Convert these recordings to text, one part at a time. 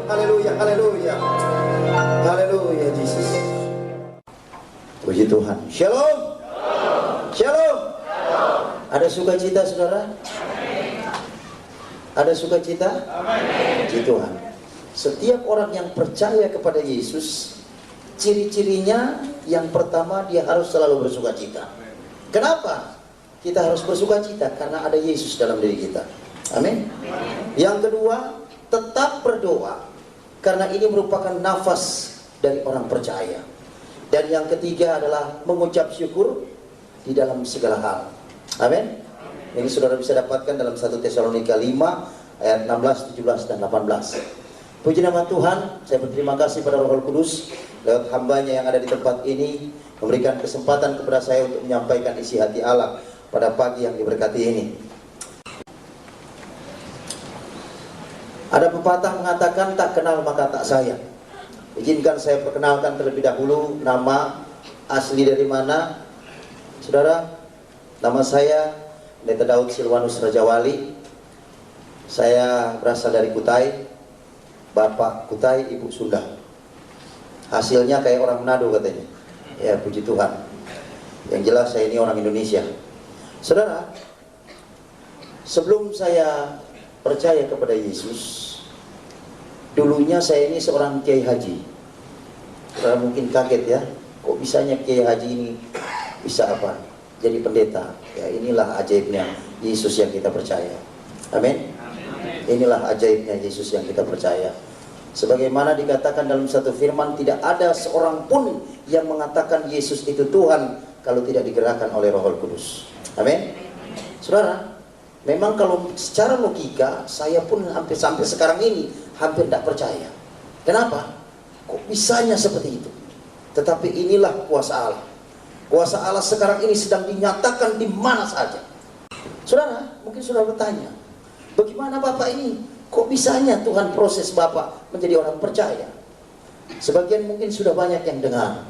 Haleluya, haleluya. Haleluya, Yesus. Puji Tuhan. Shalom. Shalom. Ada sukacita, saudara? Ada sukacita? Puji Tuhan. Setiap orang yang percaya kepada Yesus, ciri-cirinya yang pertama dia harus selalu bersukacita. Kenapa? Kita harus bersukacita karena ada Yesus dalam diri kita. Amin. Yang kedua, tetap berdoa karena ini merupakan nafas dari orang percaya. Dan yang ketiga adalah mengucap syukur di dalam segala hal. Amin. Ini saudara bisa dapatkan dalam 1 Tesalonika 5 ayat 16, 17 dan 18. Puji nama Tuhan. Saya berterima kasih pada Roh Kudus lewat hambanya yang ada di tempat ini, memberikan kesempatan kepada saya untuk menyampaikan isi hati Allah pada pagi yang diberkati ini. Ada pepatah mengatakan tak kenal maka tak sayang. Izinkan saya perkenalkan terlebih dahulu nama asli dari mana. Saudara, nama saya Pendeta Daud Silwanus Rajawali. Saya berasal dari Kutai. Bapak Kutai, Ibu Sunda. Hasilnya kayak orang Manado katanya. Ya, puji Tuhan. Yang jelas saya ini orang Indonesia. Saudara, sebelum saya percaya kepada Yesus, dulunya saya ini seorang kiai haji. Saudara mungkin kaget ya, kok bisanya kiai haji ini bisa apa? Jadi pendeta. Ya, inilah ajaibnya Yesus yang kita percaya. Amin. Inilah ajaibnya Yesus yang kita percaya. Sebagaimana dikatakan dalam satu firman, tidak ada seorang pun yang mengatakan Yesus itu Tuhan kalau tidak digerakkan oleh Roh Kudus. Amin. Saudara, memang kalau secara logika saya pun sampai sekarang ini hampir tidak percaya. Kenapa? Kok bisanya seperti itu? Tetapi inilah kuasa Allah. Kuasa Allah sekarang ini sedang dinyatakan di mana saja. Saudara, mungkin sudah bertanya, bagaimana Bapak ini? Kok bisanya Tuhan proses Bapak menjadi orang percaya? Sebagian mungkin sudah banyak yang dengar.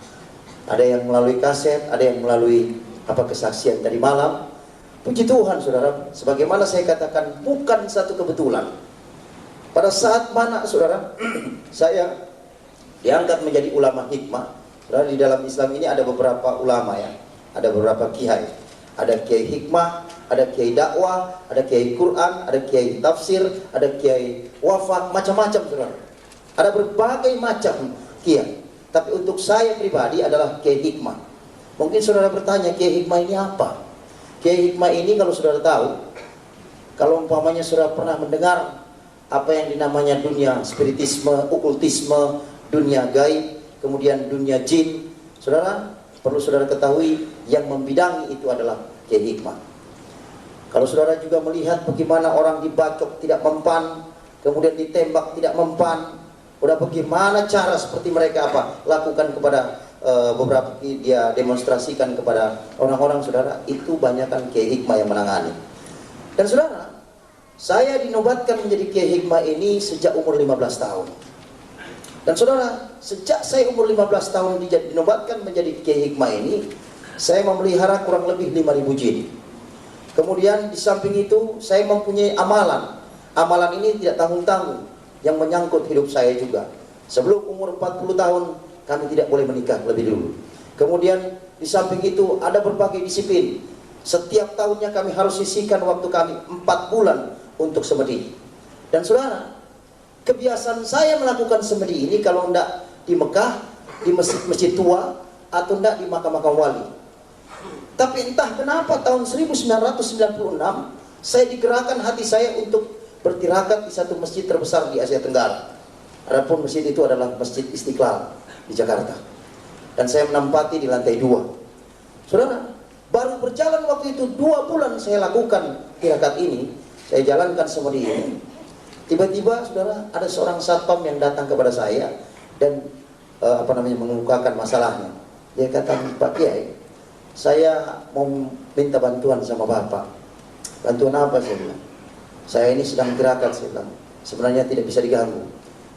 Ada yang melalui kaset, ada yang melalui kesaksian tadi malam. Puji Tuhan saudara, sebagaimana saya katakan, bukan satu kebetulan. Pada saat mana saudara, saya diangkat menjadi ulama hikmah. Saudara, di dalam Islam ini ada beberapa ulama ya, ada beberapa kiai. Ada kiai hikmah, ada kiai dakwah, ada kiai Quran, ada kiai tafsir, ada kiai wafat, macam-macam saudara. Ada berbagai macam kiai. Tapi untuk saya pribadi adalah kiai hikmah. Mungkin saudara bertanya, kiai hikmah ini apa? Kiai hikmah ini kalau saudara tahu, kalau umpamanya saudara pernah mendengar apa yang dinamanya dunia spiritisme, okultisme, dunia gaib, kemudian dunia jin, saudara perlu saudara ketahui yang membidangi itu adalah kiai hikmah. Kalau saudara juga melihat bagaimana orang dibacok tidak mempan, kemudian ditembak tidak mempan, udah bagaimana cara seperti mereka lakukan kepada beberapa dia demonstrasikan kepada orang-orang, saudara, itu banyakkan kiai hikmah yang menangani. Dan saudara, saya dinobatkan menjadi kiai hikmah ini sejak umur 15 tahun. Dan saudara, sejak saya umur 15 tahun dinobatkan menjadi kiai hikmah ini, saya memelihara kurang lebih 5.000 jin. Kemudian di samping itu saya mempunyai amalan. Amalan ini tidak tanggung-tanggung yang menyangkut hidup saya juga. Sebelum umur 40 tahun kami tidak boleh menikah lebih dulu. Kemudian di samping itu ada berbagai disiplin. Setiap tahunnya kami harus sisihkan waktu kami 4 bulan untuk semedi. Dan saudara, kebiasaan saya melakukan semedi ini kalau tidak di Mekah, di masjid-masjid tua, atau tidak di makam-makam wali. Tapi entah kenapa tahun 1996 saya digerakkan hati saya untuk bertirakat di satu masjid terbesar di Asia Tenggara. Adapun masjid itu adalah Masjid Istiqlal di Jakarta. Dan saya menempati di lantai 2. Saudara, baru berjalan waktu itu 2 bulan saya lakukan tirakat ini, saya jalankan semedi ini. Tiba-tiba saudara, ada seorang satpam yang datang kepada saya dan mengemukakan masalahnya. Dia kata, Pak Kiai, saya mau minta bantuan sama Bapak. Bantuan apa? Saya bilang, saya ini sedang tirakat. Saya bilang, sebenarnya tidak bisa diganggu.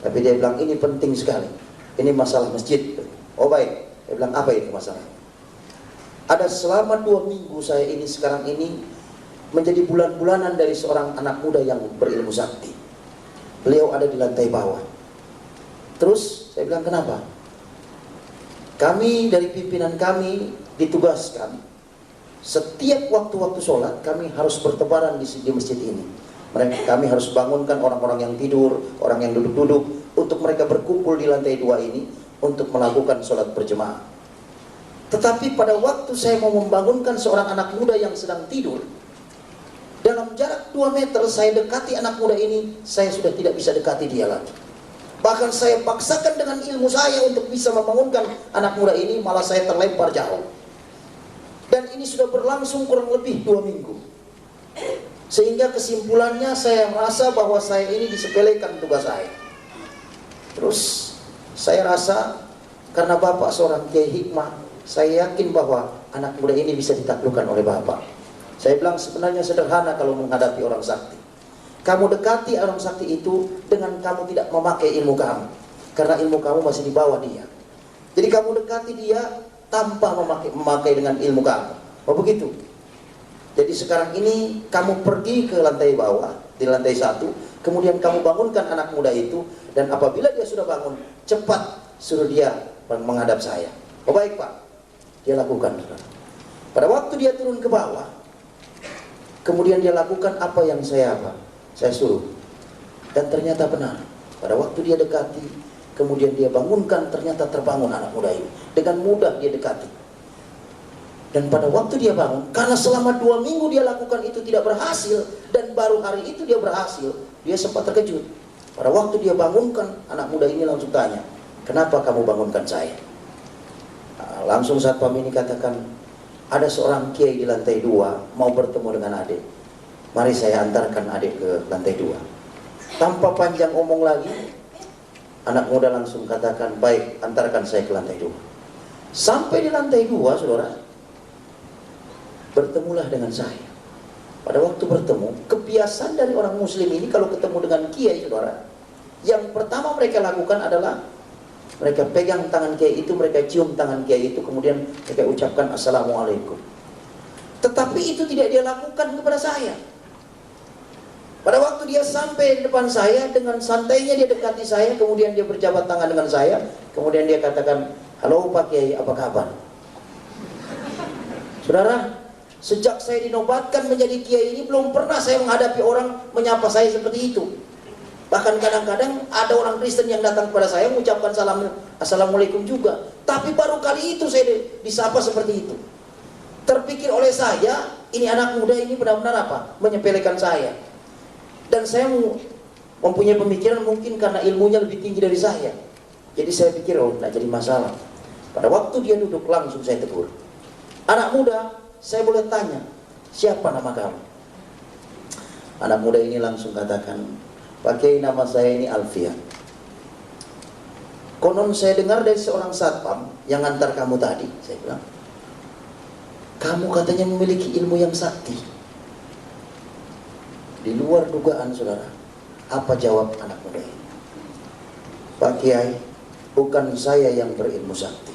Tapi dia bilang, ini penting sekali. Ini masalah masjid. Oh baik. Dia bilang, apa itu masalah? Ada selama 2 minggu saya ini sekarang ini menjadi bulan-bulanan dari seorang anak muda yang berilmu sakti. Beliau ada di lantai bawah. Terus saya bilang, kenapa? Kami dari pimpinan kami ditugaskan setiap waktu-waktu sholat kami harus bertebaran di masjid ini. Kami harus bangunkan orang-orang yang tidur, orang yang duduk-duduk, untuk mereka berkumpul di lantai 2 ini untuk melakukan sholat berjemaah. Tetapi pada waktu saya mau membangunkan seorang anak muda yang sedang tidur, dalam jarak 2 meter saya dekati anak muda ini, saya sudah tidak bisa dekati dia lagi. Bahkan saya paksakan dengan ilmu saya untuk bisa membangunkan anak muda ini, malah saya terlempar jauh. Dan ini sudah berlangsung kurang lebih 2 minggu. Sehingga kesimpulannya saya merasa bahwa saya ini disepelekan tugas saya. Terus saya rasa karena Bapak seorang kiai hikmah, saya yakin bahwa anak muda ini bisa ditaklukkan oleh Bapak. Saya bilang sebenarnya sederhana kalau menghadapi orang sakti. Kamu dekati orang sakti itu dengan kamu tidak memakai ilmu kamu, karena ilmu kamu masih di bawah dia. Jadi kamu dekati dia tanpa memakai dengan ilmu kamu. Oh begitu. Jadi sekarang ini kamu pergi ke lantai bawah, di lantai 1, kemudian kamu bangunkan anak muda itu, dan apabila dia sudah bangun, cepat suruh dia menghadap saya. Oh baik Pak, dia lakukan. Pada waktu dia turun ke bawah, kemudian dia lakukan apa yang saya suruh. Dan ternyata benar. Pada waktu dia dekati, kemudian dia bangunkan, ternyata terbangun anak muda ini. Dengan mudah dia dekati. Dan pada waktu dia bangun, karena selama 2 minggu dia lakukan itu tidak berhasil, dan baru hari itu dia berhasil, dia sempat terkejut. Pada waktu dia bangunkan, anak muda ini langsung tanya, kenapa kamu bangunkan saya? Nah, langsung satpam ini katakan, ada seorang kiai di lantai 2 mau bertemu dengan adik. Mari saya antarkan adik ke lantai 2. Tanpa panjang omong lagi, anak muda langsung katakan, baik, antarkan saya ke lantai 2. Sampai di lantai 2, saudara, bertemulah dengan saya. Pada waktu bertemu, kebiasaan dari orang muslim ini kalau ketemu dengan kiai, saudara, yang pertama mereka lakukan adalah mereka pegang tangan kiai itu, mereka cium tangan kiai itu, kemudian mereka ucapkan assalamualaikum. Tetapi itu tidak dia lakukan kepada saya. Pada waktu dia sampai di depan saya, dengan santainya dia dekati saya, kemudian dia berjabat tangan dengan saya, kemudian dia katakan, halo Pak Kiai, apa kabar? Saudara, sejak saya dinobatkan menjadi kiai ini, belum pernah saya menghadapi orang menyapa saya seperti itu. Bahkan kadang-kadang ada orang Kristen yang datang kepada saya mengucapkan assalamualaikum juga. Tapi baru kali itu saya disapa seperti itu. Terpikir oleh saya, ini anak muda ini benar-benar apa? Menyepelekan saya. Dan saya mempunyai pemikiran mungkin karena ilmunya lebih tinggi dari saya. Jadi saya pikir, oh tidak jadi masalah. Pada waktu dia duduk, langsung saya tegur. Anak muda, saya boleh tanya, siapa nama kamu? Anak muda ini langsung katakan, Pak Kiai, nama saya ini Alfian. Konon saya dengar dari seorang satpam yang antar kamu tadi, saya bilang, kamu katanya memiliki ilmu yang sakti. Di luar dugaan saudara. Apa jawab anak muda ini? Pak Kiai, bukan saya yang berilmu sakti,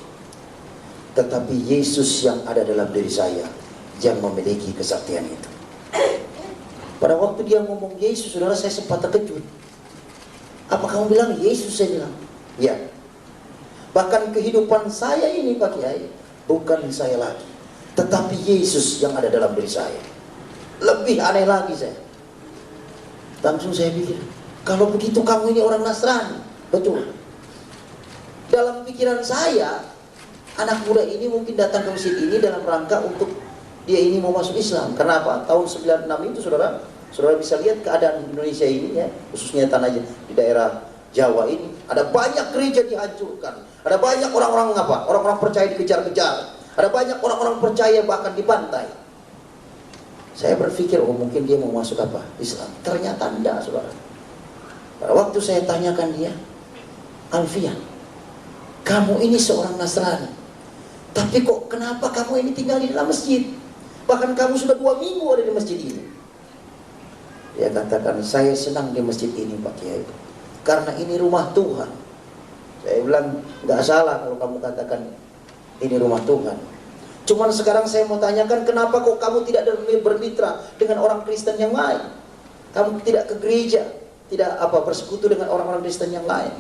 tetapi Yesus yang ada dalam diri saya yang memiliki kesaktian itu. Pada waktu dia ngomong Yesus, saudara, saya sempat terkejut. Apa kamu bilang Yesus? Saya bilang, ya. Bahkan kehidupan saya ini Pak Kiai, bukan saya lagi, tetapi Yesus yang ada dalam diri saya. Lebih aneh lagi saya. Langsung saya pikir, kalau begitu kamu ini orang Nasrani. Betul. Dalam pikiran saya, anak muda ini mungkin datang ke masjid ini dalam rangka untuk dia ini mau masuk Islam. Kenapa? Tahun 96 itu saudara bisa lihat keadaan Indonesia ini ya, khususnya di daerah Jawa ini, ada banyak gereja dihancurkan, ada banyak orang-orang orang-orang percaya dikejar-kejar, ada banyak orang-orang percaya bahkan dibantai. Saya berpikir, oh mungkin dia mau masuk apa? Islam. Ternyata tidak, saudara. Pada waktu saya tanyakan dia, Alfian, kamu ini seorang Nasrani, tapi kok kenapa kamu ini tinggal di dalam masjid? Bahkan kamu sudah 2 minggu ada di masjid ini. Dia katakan, saya senang di masjid ini Pak Kiai, karena ini rumah Tuhan. Saya bilang, nggak salah kalau kamu katakan ini rumah Tuhan. Cuman sekarang saya mau tanyakan, kenapa kok kamu tidak bermitra dengan orang Kristen yang lain? Kamu tidak ke gereja, tidak bersekutu dengan orang-orang Kristen yang lain.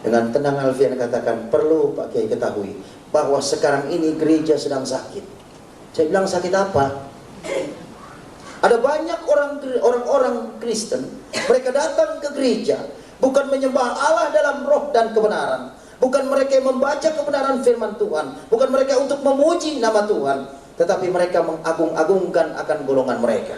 Dengan tenang Alfian katakan, perlu Pak Kiai ketahui bahwa sekarang ini gereja sedang sakit. Saya bilang, sakit apa? Ada banyak orang-orang Kristen, mereka datang ke gereja bukan menyembah Allah dalam roh dan kebenaran, bukan mereka membaca kebenaran firman Tuhan, bukan mereka untuk memuji nama Tuhan, tetapi mereka mengagung-agungkan akan golongan mereka.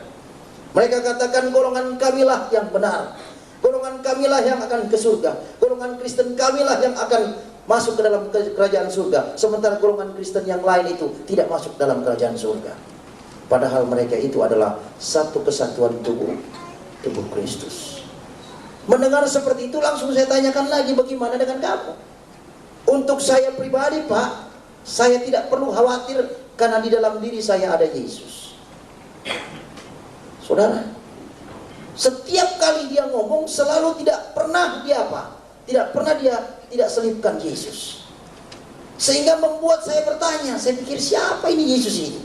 Mereka katakan, golongan kamilah yang benar, golongan kamilah yang akan ke surga, golongan Kristen kamilah yang akan masuk ke dalam kerajaan surga, sementara golongan Kristen yang lain itu tidak masuk dalam kerajaan surga. Padahal mereka itu adalah satu kesatuan tubuh Kristus. Mendengar seperti itu, langsung saya tanyakan lagi, bagaimana dengan kamu? Untuk saya pribadi, Pak, saya tidak perlu khawatir karena di dalam diri saya ada Yesus. Saudara, setiap kali dia ngomong selalu tidak pernah dia tidak selipkan Yesus. Sehingga membuat saya bertanya, saya pikir siapa ini Yesus ini?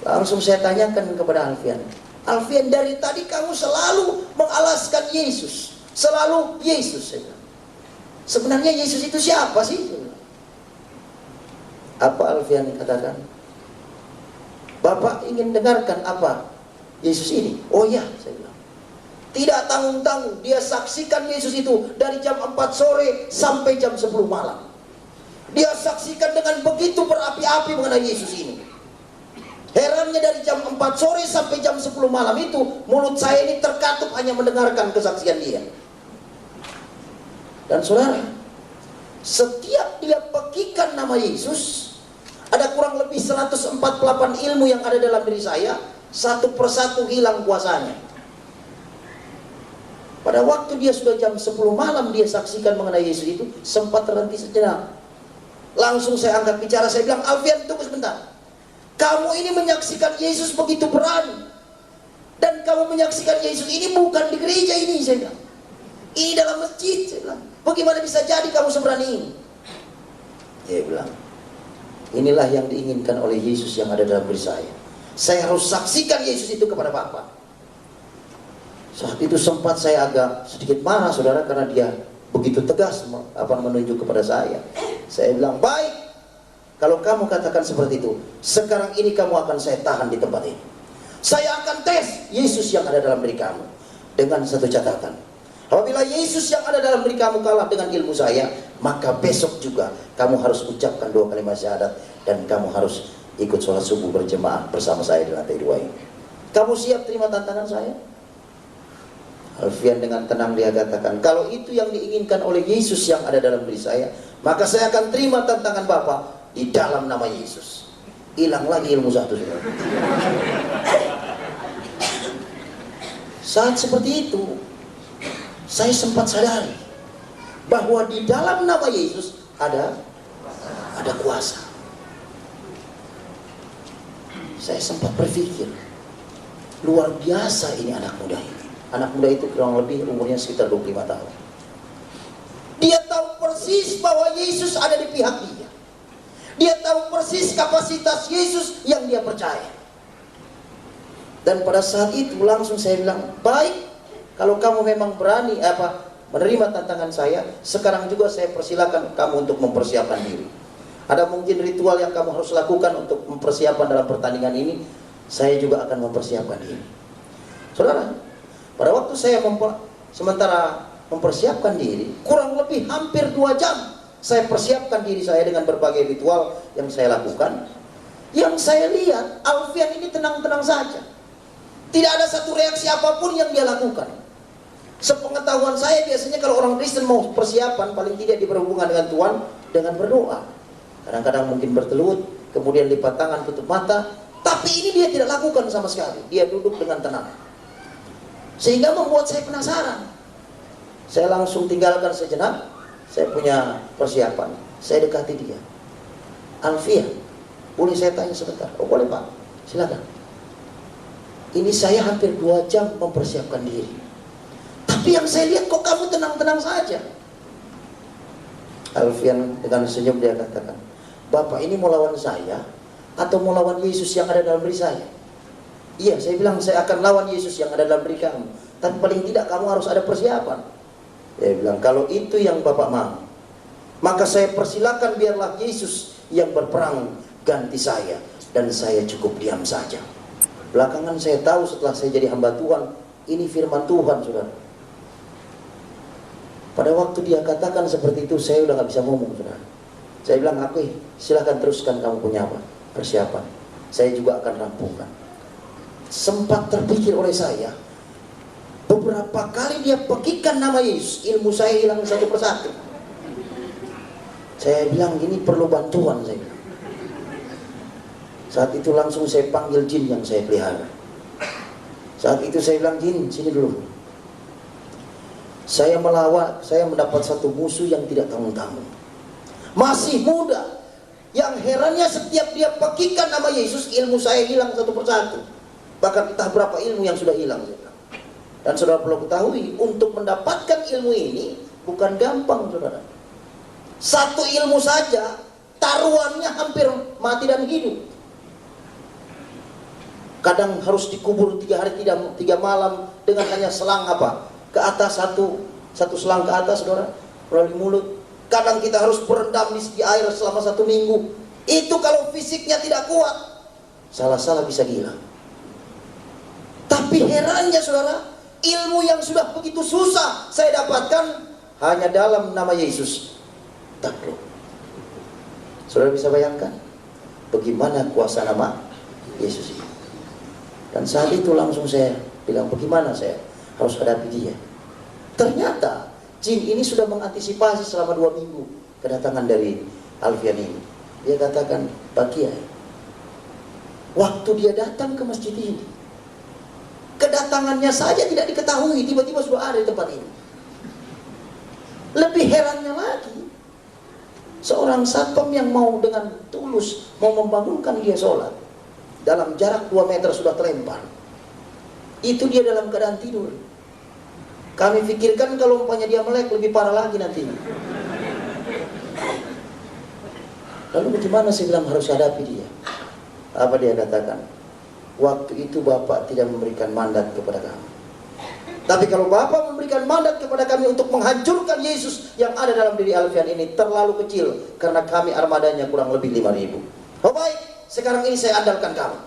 Langsung saya tanyakan kepada Alfian, Alfian, dari tadi kamu selalu mengalaskan Yesus, selalu Yesus. Sebenarnya Yesus itu siapa sih? Apa Alfian katakan? Bapak ingin dengarkan apa Yesus ini? Oh ya, saya bilang. Tidak tanggung-tanggung, dia saksikan Yesus itu dari jam 4 sore sampai jam 10 malam. Dia saksikan dengan begitu berapi-api mengenai Yesus ini. Herannya dari jam 4 sore sampai jam 10 malam itu, mulut saya ini terkatup hanya mendengarkan kesaksian dia. Dan saudara, setiap dia pekikan nama Yesus, ada kurang lebih 148 ilmu yang ada dalam diri saya, satu persatu hilang kuasanya. Pada waktu dia sudah jam 10 malam dia saksikan mengenai Yesus itu, sempat terhenti sejenak. Langsung saya angkat bicara, saya bilang, Alfian, tunggu sebentar. Kamu ini menyaksikan Yesus begitu berani, dan kamu menyaksikan Yesus ini bukan di gereja ini, saya bilang. Ini dalam masjid, saya bilang. Bagaimana bisa jadi kamu seberani ini? Dia bilang, inilah yang diinginkan oleh Yesus yang ada dalam diri saya. Saya harus saksikan Yesus itu kepada Bapa. Saat itu sempat saya agak sedikit marah, saudara, karena dia begitu tegas menunjuk kepada saya. Saya bilang, baik. Kalau kamu katakan seperti itu, sekarang ini kamu akan saya tahan di tempat ini. Saya akan tes Yesus yang ada dalam diri kamu. Dengan satu catatan. Apabila Yesus yang ada dalam diri kamu kalah dengan ilmu saya, maka besok juga kamu harus ucapkan 2 kalimat syahadat, dan kamu harus ikut sholat subuh berjemaah bersama saya di lantai 2 ini. Kamu siap terima tantangan saya? Alfian dengan tenang dia katakan, kalau itu yang diinginkan oleh Yesus yang ada dalam diri saya, maka saya akan terima tantangan Bapak di dalam nama Yesus. Hilang lagi ilmu satu. Saat seperti itu, saya sempat sadari bahwa di dalam nama Yesus ada kuasa. Saya sempat berpikir, luar biasa ini anak muda ini. Anak muda itu kurang lebih umurnya sekitar 25 tahun. Dia tahu persis bahwa Yesus ada di pihak dia. Dia tahu persis kapasitas Yesus yang dia percaya. Dan pada saat itu langsung saya bilang, baik, kalau kamu memang berani menerima tantangan saya, sekarang juga saya persilakan kamu untuk mempersiapkan diri. Ada mungkin ritual yang kamu harus lakukan untuk mempersiapkan dalam pertandingan ini, saya juga akan mempersiapkan diri. Saudara, pada waktu saya sementara mempersiapkan diri, kurang lebih hampir 2 jam saya persiapkan diri saya dengan berbagai ritual yang saya lakukan. Yang saya lihat, Alfian ini tenang-tenang saja. Tidak ada satu reaksi apapun yang dia lakukan. Sepengetahuan saya, biasanya kalau orang Kristen mau persiapan, paling tidak dia berhubungan dengan Tuhan dengan berdoa. Kadang-kadang mungkin bertelut, kemudian lipat tangan, tutup mata. Tapi ini dia tidak lakukan sama sekali. Dia duduk dengan tenang. Sehingga membuat saya penasaran. Saya langsung tinggalkan sejenak. Saya punya persiapan. Saya dekati dia. Alfian, boleh saya tanya sebentar? Oh boleh Pak, silakan. Ini saya hampir 2 jam mempersiapkan diri. Tapi yang saya lihat kok kamu tenang-tenang saja. Alfian dengan senyum dia katakan, Bapak ini mau lawan saya atau mau lawan Yesus yang ada dalam diri saya? Iya, saya bilang saya akan lawan Yesus yang ada dalam diri kamu, tapi paling tidak kamu harus ada persiapan. Dia bilang, kalau itu yang Bapak mau, maka saya persilakan, biarlah Yesus yang berperang ganti saya, dan saya cukup diam saja. Belakangan saya tahu setelah saya jadi hamba Tuhan, ini firman Tuhan, saudara. Pada waktu dia katakan seperti itu, saya udah gak bisa ngomong, saudara. Saya bilang, oke, silakan teruskan, kamu punya apa? Persiapan. Saya juga akan rampungkan. Sempat terpikir oleh saya, beberapa kali dia pekikan nama Yesus, ilmu saya hilang satu persatu. Saya bilang, ini perlu bantuan, saya bilang. Saat itu langsung saya panggil jin yang saya pelihara. Saat itu saya bilang, jin, sini dulu. Saya melawat, saya mendapat satu musuh yang tidak tanggung-tanggung. Masih muda. Yang herannya setiap dia pekikan nama Yesus, ilmu saya hilang satu persatu. Bahkan entah berapa ilmu yang sudah hilang. Dan saudara perlu ketahui, untuk mendapatkan ilmu ini bukan gampang, saudara. Satu ilmu saja, taruhannya hampir mati dan hidup. Kadang harus dikubur 3 hari 3 malam dengan hanya selang apa? Ke atas satu selang ke atas, saudara, melalui mulut. Kadang kita harus berendam di air selama 1 minggu. Itu kalau fisiknya tidak kuat, salah-salah bisa gila. Tapi herannya, saudara, ilmu yang sudah begitu susah saya dapatkan hanya dalam nama Yesus, takluk. Saudara bisa bayangkan bagaimana kuasa nama Yesus ini. Dan saat itu langsung saya bilang, bagaimana saya harus hadapi dia. Ternyata jin ini sudah mengantisipasi selama 2 minggu kedatangan dari Alfian ini. Dia katakan, Pak Kiai, waktu dia datang ke masjid ini, kedatangannya saja tidak diketahui, tiba-tiba sudah ada di tempat ini. Lebih herannya lagi, seorang satpam yang mau dengan tulus mau membangunkan dia sholat, dalam jarak 2 meter sudah terlempar. Itu dia dalam keadaan tidur. Kami pikirkan kalau umpamanya dia melek lebih parah lagi nantinya. Lalu bagaimana saya bilang harus hadapi dia? Apa dia katakan? Waktu itu Bapak tidak memberikan mandat kepada kami. Tapi kalau Bapak memberikan mandat kepada kami untuk menghancurkan Yesus yang ada dalam diri Alfian ini, terlalu kecil, karena kami armadanya kurang lebih 5.000. Oh baik, sekarang ini saya andalkan kamu.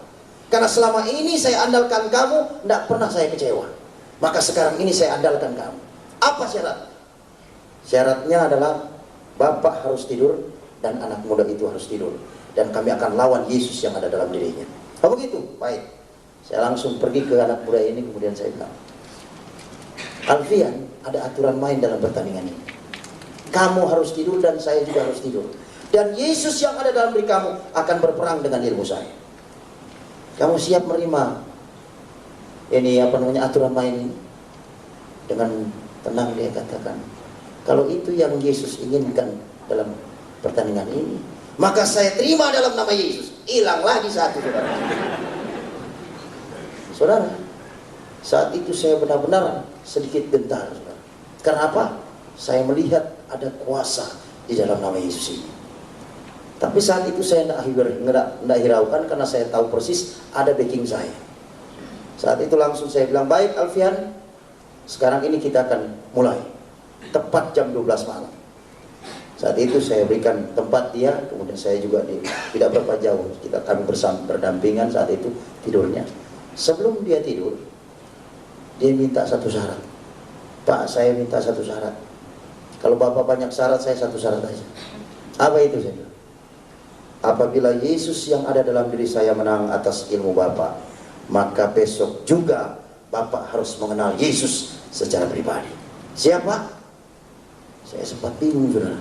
Karena selama ini saya andalkan kamu, tidak pernah saya kecewa. Maka sekarang ini saya andalkan kamu. Apa syarat? Syaratnya adalah Bapak harus tidur dan anak muda itu harus tidur. Dan kami akan lawan Yesus yang ada dalam dirinya. Oh begitu? Baik. Saya langsung pergi ke anak muda ini, kemudian saya bilang, Alfian, ada aturan main dalam pertandingan ini. Kamu harus tidur dan saya juga harus tidur. Dan Yesus yang ada dalam diri kamu akan berperang dengan ilmu saya. Kamu siap menerima ini aturan main ini? Dengan tenang dia katakan, kalau itu yang Yesus inginkan dalam pertandingan ini, maka saya terima dalam nama Yesus. Hilang lagi satu, saudara. Saudara, saat itu saya benar-benar sedikit gentar, saudara. Kenapa? Saya melihat ada kuasa di dalam nama Yesus ini. Tapi saat itu saya tidak hiraukan, karena saya tahu persis ada backing saya. Saat itu langsung saya bilang, baik Alfian, sekarang ini kita akan mulai. Tepat jam 12 malam. Saat itu saya berikan tempat dia, kemudian saya juga tidak berapa jauh. Kami berdampingan saat itu tidurnya. Sebelum dia tidur, dia minta satu syarat. Pak, saya minta satu syarat. Kalau Bapak banyak syarat, saya satu syarat aja. Apa itu? Saya bilang, apabila Yesus yang ada dalam diri saya menang atas ilmu Bapak, maka besok juga Bapak harus mengenal Yesus secara pribadi. Siapa? Saya sempat bingung, saudara.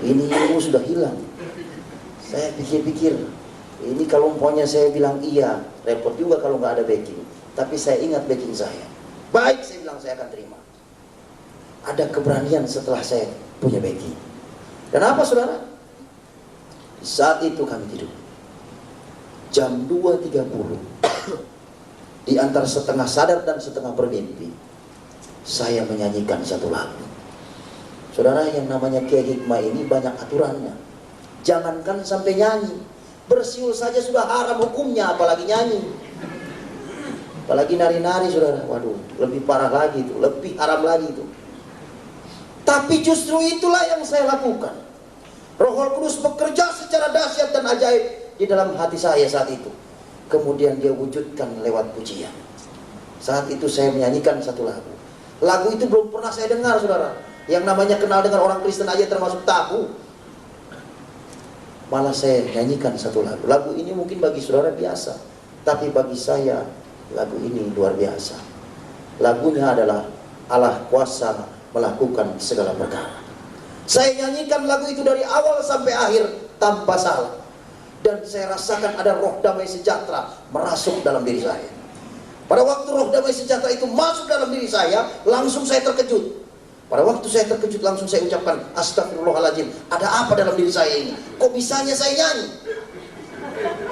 Ini ilmu sudah hilang. Saya pikir-pikir, ini kalau umpamanya saya bilang iya, repot juga kalau nggak ada backing. Tapi saya ingat backing saya. Baik, saya bilang saya akan terima. Ada keberanian setelah saya punya backing. Dan apa, saudara? Saat itu kami tidur. Jam 2.30, di antara setengah sadar dan setengah bermimpi, saya menyanyikan satu lagu. Saudara, yang namanya Kiai Hikmah ini banyak aturannya. Jangankan sampai nyanyi, bersiul saja sudah haram hukumnya, apalagi nyanyi. Apalagi nari-nari, saudara. Waduh, lebih parah lagi itu, lebih haram lagi itu. Tapi justru itulah yang saya lakukan. Roh Kudus bekerja secara dahsyat dan ajaib di dalam hati saya saat itu. Kemudian dia wujudkan lewat pujian. Saat itu saya menyanyikan satu lagu. Lagu itu belum pernah saya dengar, saudara. Yang namanya kenal dengan orang Kristen aja termasuk tabu. Malah saya nyanyikan satu lagu. Lagu ini mungkin bagi saudara biasa, tapi bagi saya lagu ini luar biasa. Lagunya adalah Allah kuasa melakukan segala perkara. Saya nyanyikan lagu itu dari awal sampai akhir tanpa salah. Dan saya rasakan ada roh damai sejahtera merasuk dalam diri saya. Pada waktu roh damai sejahtera itu masuk dalam diri saya, langsung saya terkejut. Pada waktu saya terkejut, langsung saya ucapkan, astagfirullahaladzim, ada apa dalam diri saya ini? Kok bisanya saya nyanyi?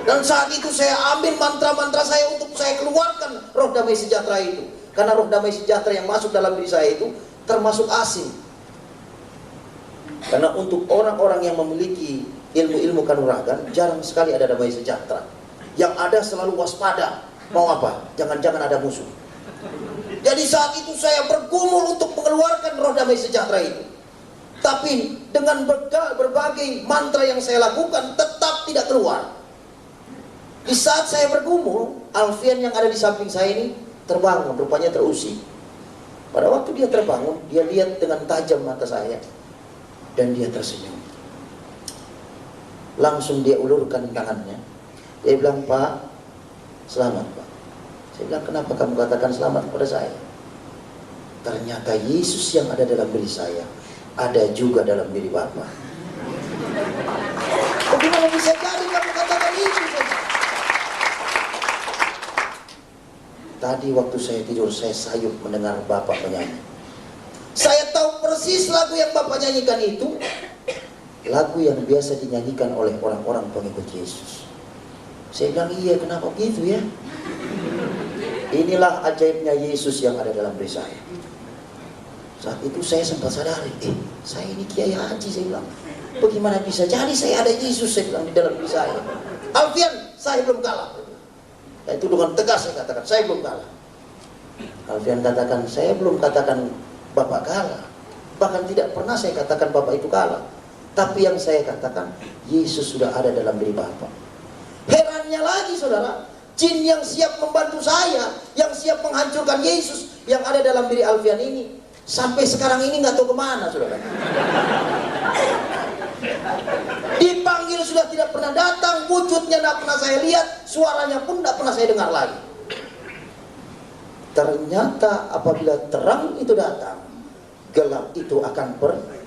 Dan saat itu saya ambil mantra-mantra saya untuk saya keluarkan roh damai sejahtera itu. Karena roh damai sejahtera yang masuk dalam diri saya itu termasuk asing. Karena untuk orang-orang yang memiliki ilmu-ilmu kanuragan, jarang sekali ada damai sejahtera. Yang ada selalu waspada. Mau apa? Jangan-jangan ada musuh. Jadi saat itu saya bergumul untuk mengeluarkan roh damai sejahtera itu. Tapi dengan berbagai mantra yang saya lakukan tetap tidak keluar. Di saat saya bergumul, Alfian yang ada di samping saya ini terbangun, rupanya terusik. Pada waktu dia terbangun, dia lihat dengan tajam mata saya. Dan dia tersenyum. Langsung dia ulurkan tangannya. Dia bilang, Pak, selamat Pak. Saya bilang, kenapa kamu katakan selamat kepada saya? Ternyata Yesus yang ada dalam diri saya ada juga dalam diri Bapak. Bagaimana bisa jadi kamu katakan itu? Tadi waktu saya tidur, saya sayup mendengar Bapak menyanyi. Saya tahu persis lagu yang Bapak nyanyikan itu lagu yang biasa dinyanyikan oleh orang-orang pengikut Yesus. Saya bilang, iya, kenapa begitu ya? Inilah ajaibnya Yesus yang ada dalam diri saya. Saat itu saya sempat sadari, saya ini Kiai Haji, saya bilang. Bagaimana bisa jadi saya ada Yesus, saya bilang, di dalam diri saya. Alfian, saya belum kalah. Dan itu dengan tegas saya katakan, saya belum kalah. Alfian katakan, saya belum katakan Bapak kalah. Bahkan tidak pernah saya katakan Bapak itu kalah. Tapi yang saya katakan, Yesus sudah ada dalam diri Bapak. Herannya lagi, saudara, jin yang siap membantu saya, yang siap menghancurkan Yesus yang ada dalam diri Alfian ini, sampai sekarang ini nggak tahu kemana, saudara. Dipanggil sudah tidak pernah datang, wujudnya tidak pernah saya lihat, suaranya pun tidak pernah saya dengar lagi. Ternyata apabila terang itu datang, gelap itu akan pergi.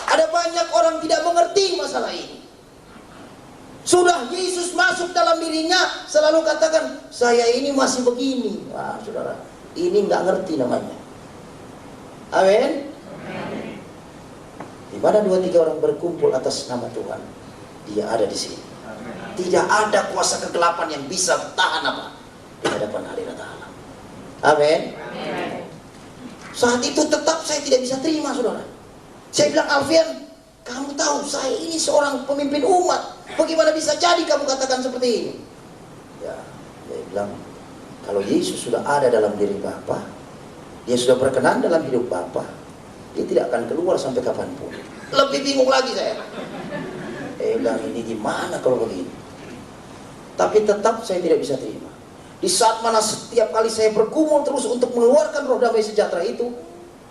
Ada banyak orang tidak mengerti masalah ini. Sudah Yesus masuk dalam dirinya, selalu katakan, saya ini masih begini. Wah, saudara, ini nggak ngerti namanya. Amin. Di mana 2-3 orang berkumpul atas nama Tuhan, Dia ada di sini. Tidak ada kuasa kegelapan yang bisa tahan apa di hadapan hadirat Allah. Amin. Saat itu tetap saya tidak bisa terima, saudara. Saya bilang, Alfian, kamu tahu saya ini seorang pemimpin umat. Bagaimana bisa jadi kamu katakan seperti ini? Ya, dia bilang, kalau Yesus sudah ada dalam diri Bapa, Dia sudah berkenan dalam hidup Bapa, Dia tidak akan keluar sampai kapanpun. Lebih bingung lagi saya. Dia bilang, ini gimana kalau begini? Tapi tetap saya tidak bisa terima. Di saat mana setiap kali saya bergumul terus untuk mengeluarkan roh damai sejahtera itu,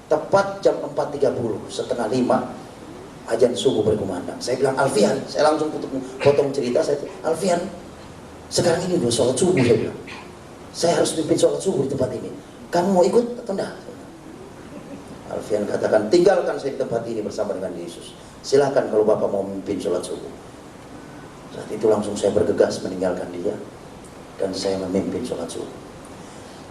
tepat jam 4.30, setengah 5, azan subuh berkumandang. Saya bilang, Alfian, saya langsung potong cerita. Saya bilang, Alfian, sekarang ini udah sholat subuh, saya bilang. Saya harus pimpin sholat subuh di tempat ini. Kamu mau ikut atau enggak? Alfian katakan, tinggalkan saya di tempat ini bersama dengan Yesus. Silakan kalau Bapak mau memimpin sholat subuh. Saat itu langsung saya bergegas meninggalkan dia, dan saya memimpin sholat subuh.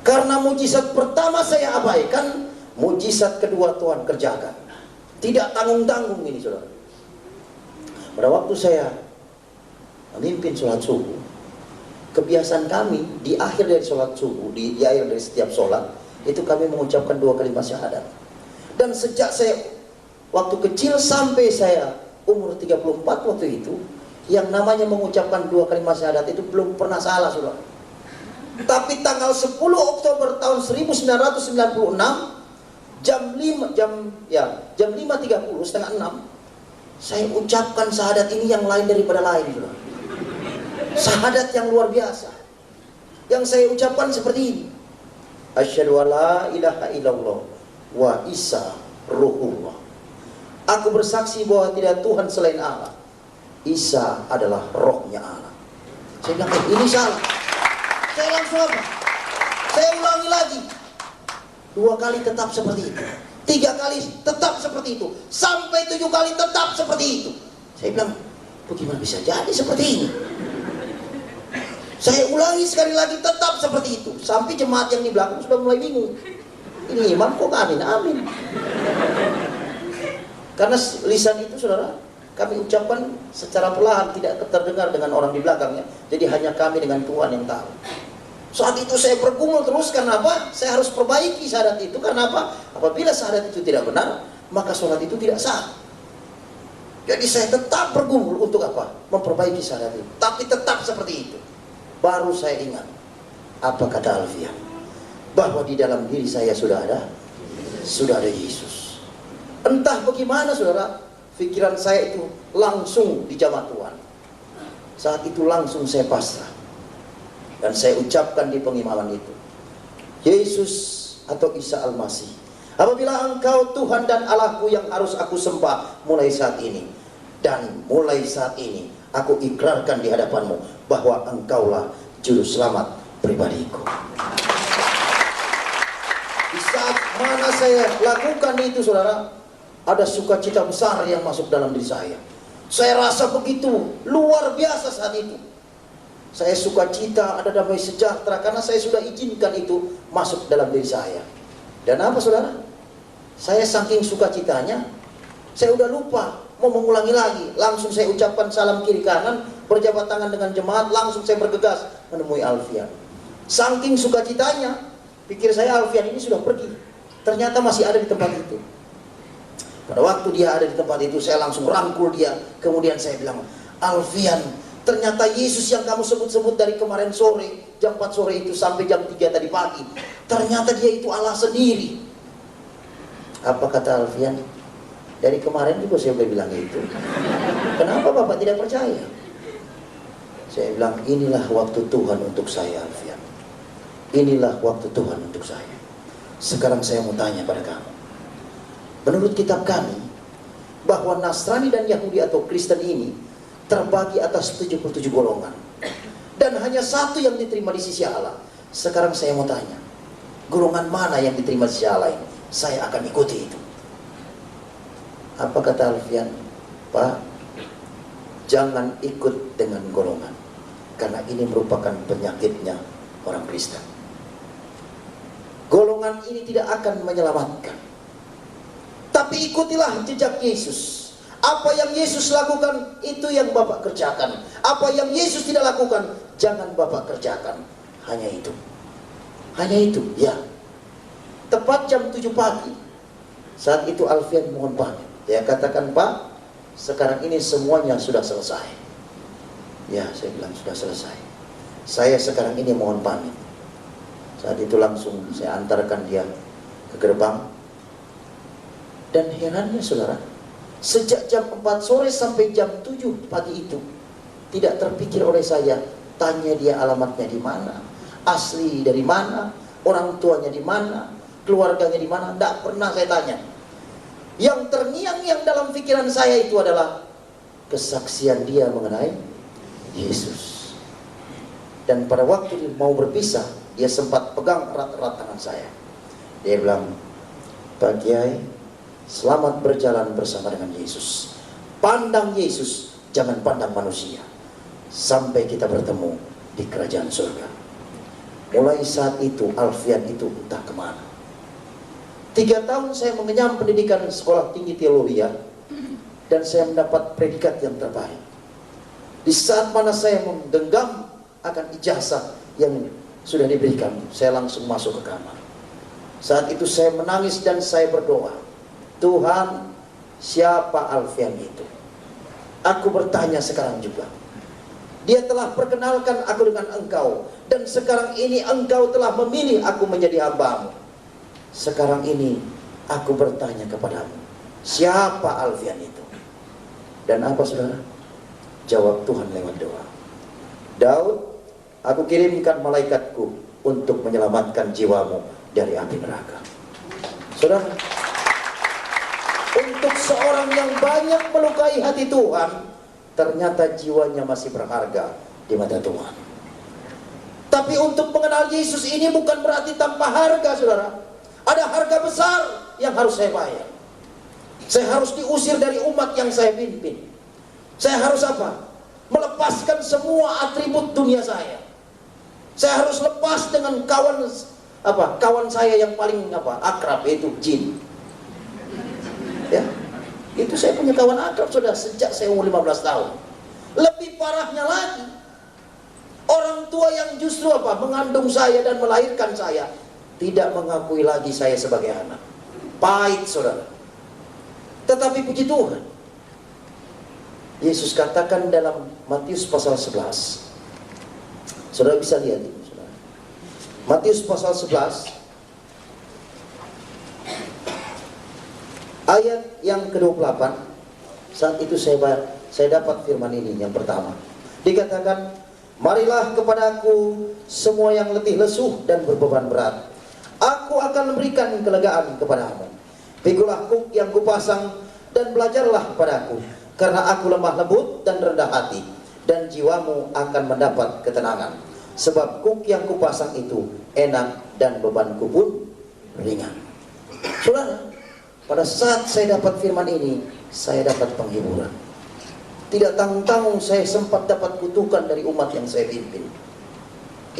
Karena mujizat pertama saya abaikan, mujizat kedua Tuhan kerjakan. Tidak tanggung-tanggung ini, saudara. Pada waktu saya memimpin sholat subuh, kebiasaan kami di akhir dari sholat subuh, di akhir dari setiap sholat, itu kami mengucapkan 2 kalimat syahadat. Dan sejak saya waktu kecil sampai saya umur 34 waktu itu, yang namanya mengucapkan 2 kalimat syahadat itu belum pernah salah, saudara. Tapi tanggal 10 Oktober tahun 1996 jam 5.30 setengah 6 saya ucapkan syahadat ini yang lain daripada lain, saudara. Syahadat yang luar biasa. Yang saya ucapkan seperti ini. Asyhadu alla ilaha illallah wa Isa ruhullah. Aku bersaksi bahwa tidak Tuhan selain Allah. Isa adalah rohnya Allah. Saya bilang, ini salah. Saya langsung apa? Saya ulangi lagi. 2 kali tetap seperti itu. 3 kali tetap seperti itu. Sampai 7 kali tetap seperti itu. Saya bilang, bagaimana bisa jadi seperti ini? Saya ulangi sekali lagi tetap seperti itu. Sampai jemaat yang di belakang sudah mulai bingung. Ini imam kok amin amin. Karena lisan itu, saudara, kami ucapkan secara perlahan, tidak terdengar dengan orang di belakangnya. Jadi hanya kami dengan Tuhan yang tahu. Saat itu saya bergumul terus, karena apa? Saya harus perbaiki syahadat itu. Karena apa? Apabila syahadat itu tidak benar, maka sholat itu tidak sah. Jadi saya tetap bergumul untuk apa? Memperbaiki syahadat itu. Tapi tetap seperti itu. Baru saya ingat apa kata Alfian, bahwa di dalam diri saya sudah ada Yesus. Entah bagaimana, saudara, pikiran saya itu langsung dijamah Tuhan. Saat itu langsung saya pasrah dan saya ucapkan di pengimaman itu, Yesus atau Isa Al-Masih, apabila Engkau Tuhan dan Allahku yang harus aku sembah mulai saat ini, dan mulai saat ini aku ikrarkan di hadapanmu bahwa Engkaulah juru selamat pribadiku. Di saat mana saya lakukan itu, saudara, ada sukacita besar yang masuk dalam diri saya. Saya rasa begitu luar biasa saat itu. Saya sukacita, ada damai sejahtera, karena saya sudah izinkan itu masuk dalam diri saya. Dan apa, saudara? Saya saking sukacitanya, saya udah lupa mau mengulangi lagi. Langsung saya ucapkan salam kiri kanan, berjabat tangan dengan jemaat, langsung saya bergegas menemui Alfian. Saking sukacitanya, pikir saya Alfian ini sudah pergi. Ternyata masih ada di tempat itu. Pada waktu dia ada di tempat itu, saya langsung rangkul dia. Kemudian saya bilang, Alfian, ternyata Yesus yang kamu sebut-sebut dari kemarin sore, jam 4 sore itu sampai jam 3 tadi pagi, ternyata dia itu Allah sendiri. Apa kata Alfian? Dari kemarin juga saya udah bilang itu. Kenapa Bapak tidak percaya? Saya bilang, inilah waktu Tuhan untuk saya, Alfian. Inilah waktu Tuhan untuk saya. Sekarang saya mau tanya pada kamu. Menurut kitab kami, bahwa Nasrani dan Yahudi atau Kristen ini terbagi atas 77 golongan. Dan hanya satu yang diterima di sisi Allah. Sekarang saya mau tanya, golongan mana yang diterima di sisi Allah ini? Saya akan ikuti itu. Apa kata Alfian? Pak, jangan ikut dengan golongan, karena ini merupakan penyakitnya orang Kristen. Golongan ini tidak akan menyelamatkan. Tapi ikutilah jejak Yesus. Apa yang Yesus lakukan, itu yang Bapak kerjakan. Apa yang Yesus tidak lakukan, jangan Bapak kerjakan. Hanya itu. Hanya itu, ya. Tepat jam 7 pagi, saat itu Alfian mohon pamit. Dia katakan, Pak, sekarang ini semuanya sudah selesai. Ya, saya bilang sudah selesai. Saya sekarang ini mohon pamit. Saat itu langsung saya antarkan dia ke gerbang. Dan herannya, saudara, sejak jam 4 sore sampai jam 7 pagi itu, tidak terpikir oleh saya, tanya dia alamatnya di mana, asli dari mana, orang tuanya di mana, keluarganya di mana, tidak pernah saya tanya. Yang terngiang-ngiang dalam pikiran saya itu adalah kesaksian dia mengenai Yesus. Dan pada waktu dia mau berpisah, dia sempat pegang erat-erat tangan saya. Dia bilang, Pak Kiai, selamat berjalan bersama dengan Yesus. Pandang Yesus, jangan pandang manusia. Sampai kita bertemu di kerajaan surga. Mulai saat itu, Alfian itu entah kemana. 3 tahun saya mengenyam pendidikan sekolah tinggi teologi, dan saya mendapat predikat yang terbaik. Di saat mana saya menggenggam akan ijazah yang sudah diberikan, saya langsung masuk ke kamar. Saat itu saya menangis dan saya berdoa. Tuhan, siapa Alfian itu? Aku bertanya sekarang juga. Dia telah perkenalkan aku dengan Engkau, dan sekarang ini Engkau telah memilih aku menjadi hamba-Mu. Sekarang ini aku bertanya kepadamu, siapa Alfian itu? Dan apa saudara? Jawab Tuhan lewat doa. Daud, aku kirimkan malaikatku untuk menyelamatkan jiwamu dari api neraka. Saudara, untuk seorang yang banyak melukai hati Tuhan, ternyata jiwanya masih berharga di mata Tuhan. Tapi untuk mengenal Yesus ini bukan berarti tanpa harga, saudara. Ada harga besar yang harus saya bayar. Saya harus diusir dari umat yang saya pimpin. Saya harus apa? Melepaskan semua atribut dunia saya. Saya harus lepas dengan kawan saya yang paling akrab, yaitu jin. Ya, itu saya punya kawan akrab sudah sejak saya umur 15 tahun. Lebih parahnya lagi, orang tua yang justru mengandung saya dan melahirkan saya tidak mengakui lagi saya sebagai anak. Pahit, saudara. Tetapi puji Tuhan, Yesus katakan dalam Matius pasal 11. Saudara bisa lihat ini, saudara. Matius pasal 11 ayat yang ke-28. Saat itu saya dapat firman ini yang pertama. Dikatakan, marilah kepadaku semua yang letih lesuh dan berbeban berat, aku akan memberikan kelegaan kepadamu. Pikulah kuk yang kupasang dan belajarlah kepadaku, karena aku lemah lembut dan rendah hati, dan jiwamu akan mendapat ketenangan. Sebab kuk yang kupasang itu enak dan bebanku pun ringan. Saudara, pada saat saya dapat firman ini, saya dapat penghiburan. Tidak tanggung-tanggung saya sempat dapat kutukan dari umat yang saya pimpin.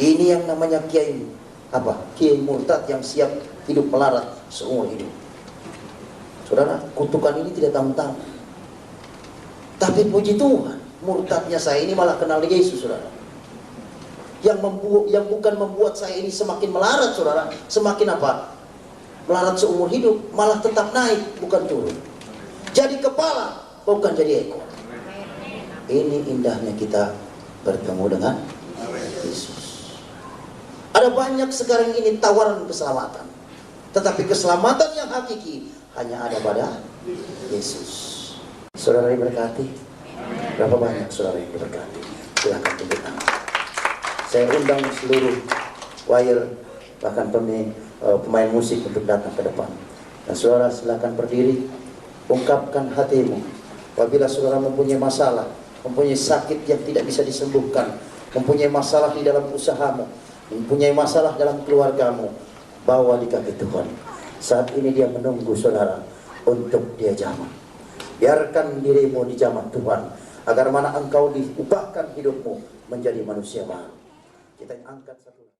Ini yang namanya kiai kiai murtad yang siap hidup melarat seumur hidup. Saudara, kutukan ini tidak tanggung-tanggung. Tapi puji Tuhan, murtadnya saya ini malah kenal Yesus, saudara. Yang bukan membuat saya ini semakin melarat, saudara, semakin melarat seumur hidup, malah tetap naik, bukan turun. Jadi kepala, bukan jadi ekor. Ini indahnya kita bertemu dengan Yesus. Ada banyak sekarang ini tawaran keselamatan, tetapi keselamatan yang hakiki hanya ada pada Yesus. Saudara diberkati? Berapa banyak saudara yang diberkati? Silakan tepuk tangan. Saya undang seluruh choir, bahkan pemain musik untuk datang ke depan. Dan saudara silakan berdiri, ungkapkan hatimu. Apabila saudara mempunyai masalah, mempunyai sakit yang tidak bisa disembuhkan, mempunyai masalah di dalam usahamu, mempunyai masalah dalam keluargamu, bawa di kaki Tuhan. Saat ini dia menunggu saudara untuk dia jamah. Biarkan dirimu dijamah Tuhan, agar mana engkau diubahkan hidupmu menjadi manusia baru. Kita angkat satu.